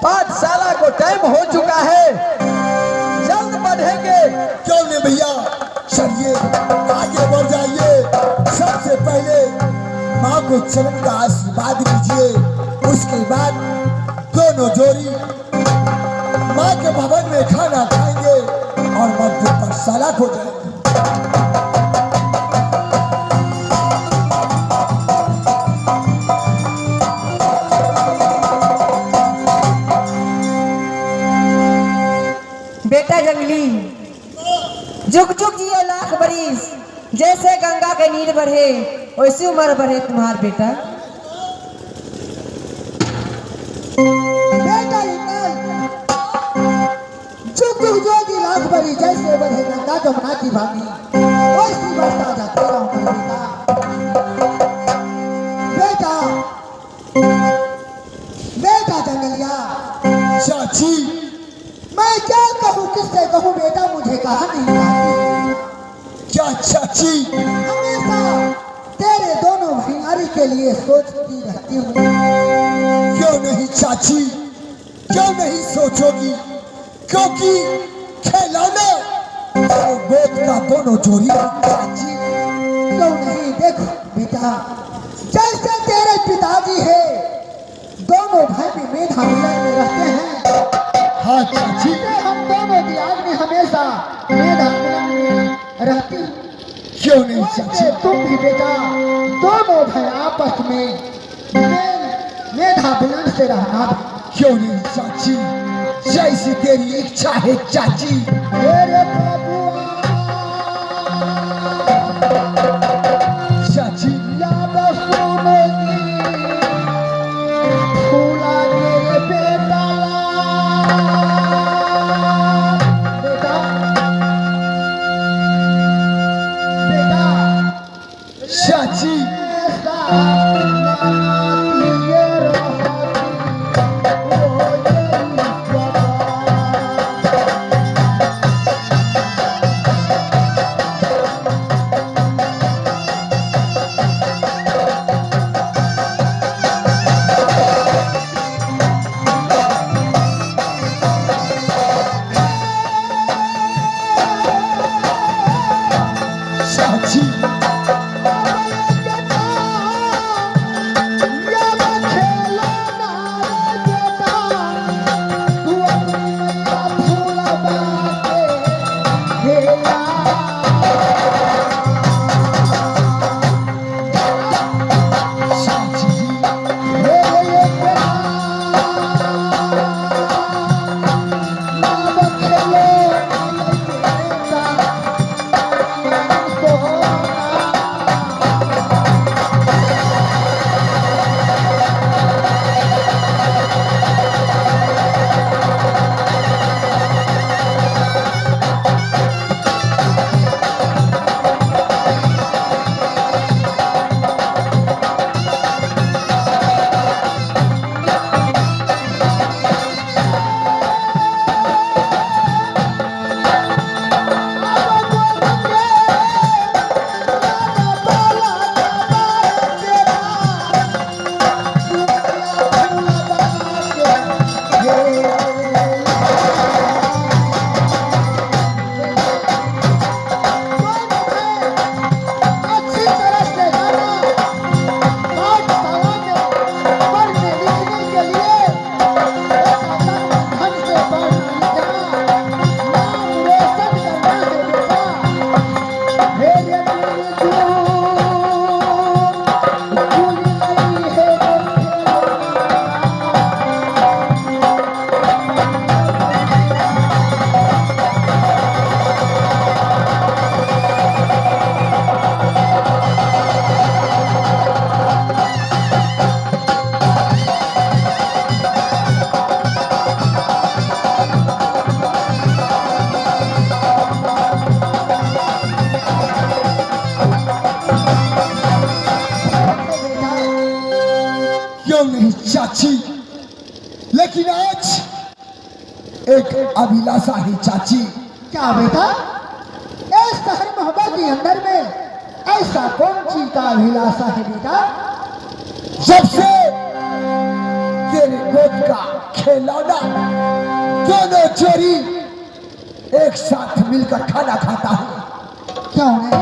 पाठशाला को टाइम हो चुका है, जल्द बढ़ेंगे। क्यों नहीं भैया, चलिए आगे बढ़ जाइए। सबसे पहले माँ को चरण का आशीर्वाद दीजिए, उसके बाद दोनों जोड़ी माँ के भवन में खाना खाएंगे और मध्य पाठशाला को जाएंगे। बेटा जंगली, जुग जुग जिए लाख बरिस, जैसे गंगा के नीर बढ़े वैसी उम्र बढ़े तुम्हार बेटा। बेटा जुग जुग जोगी लाख बरिस, जैसे बढ़े गंगा जमुना की भागी वैसी बढ़ता जाते रहूं बेटा। बेटा जंगलिया, चाची मैं क्या कहूँ, किससे कहूँ बेटा, मुझे कहा नहीं आती। क्या चाची? हमेशा तेरे दोनों भैयारी के लिए सोचती रहती हूँ। क्यों नहीं चाची, क्यों नहीं सोचोगी? क्योंकि खिलौने गोद का दोनों जोड़ी चाची। क्यों नहीं, देखो बेटा, जैसे तेरे पिताजी है, दोनों भाई भी मेधा मिलन में रहते हैं। हाँ चाची, हम दोनों की आदमी हमेशा मेधा मिलन में रहती। क्यों नहीं चाची? तुम भी बेटा दोनों भाई आपस में मेधा मिलन से रहना। क्यों नहीं चाची, जैसी तेरी इच्छा है चाची। मेरे प्रभु चाची, चाची चाची, लेकिन आज एक अभिलाषा है चाची। क्या बेटा, इस शहर मोहब्बत के अंदर में ऐसा कौन चीज का अभिलाषा है बेटा? जब से तेरे गोद का खिलौना दोनों जोड़ी एक साथ मिलकर खाना खाता है। क्यों नहीं?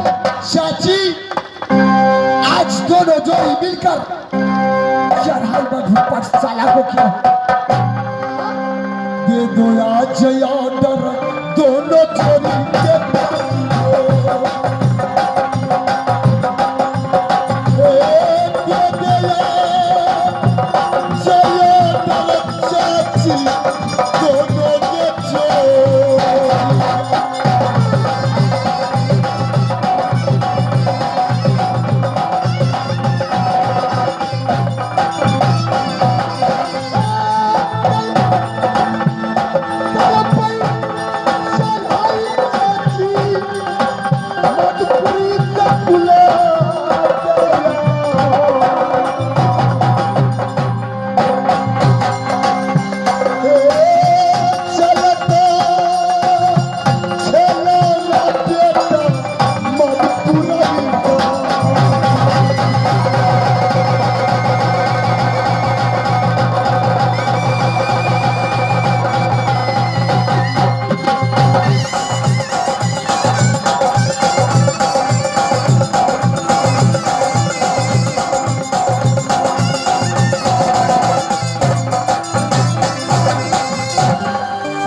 चाची आज दोनों जोड़ी मिलकर चढ़ाई मधु पाठशाला को किया दे दो आज ऑर्डर दोनों जोड़ी के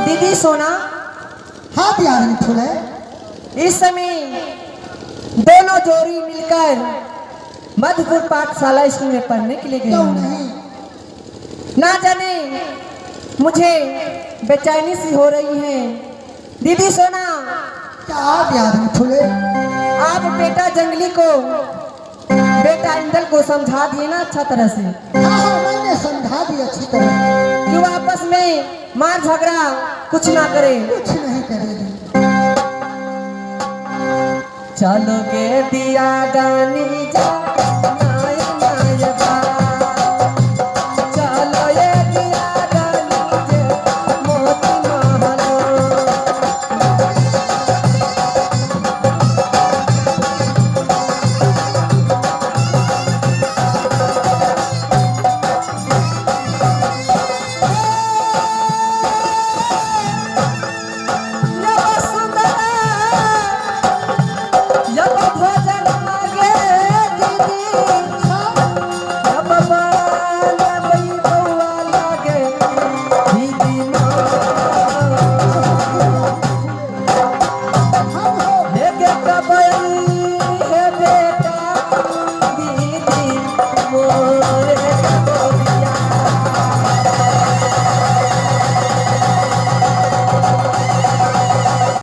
दीदी सोना, हाँ प्यारी फूले, इस समय दोनों जोड़ी मिलकर मधुपुर पाठशाला स्कूल में पढ़ने के लिए गए क्यों हैं। नहीं? ना जाने मुझे बेचैनी सी हो रही है। दीदी सोना, क्या प्यारी फूले? आप बेटा जंगली को, बेटा इंदल को समझा दिए ना अच्छा तरह से हाँ हाँ मैंने समझा दी अच्छी तरह, कि वो आपस में मार झगड़ा कुछ ना करे। कुछ नहीं करेगी। चलोगे दिया गानी जा नाय नाय बा, चलो ये दिया गानी जे मोती महलो। Bye.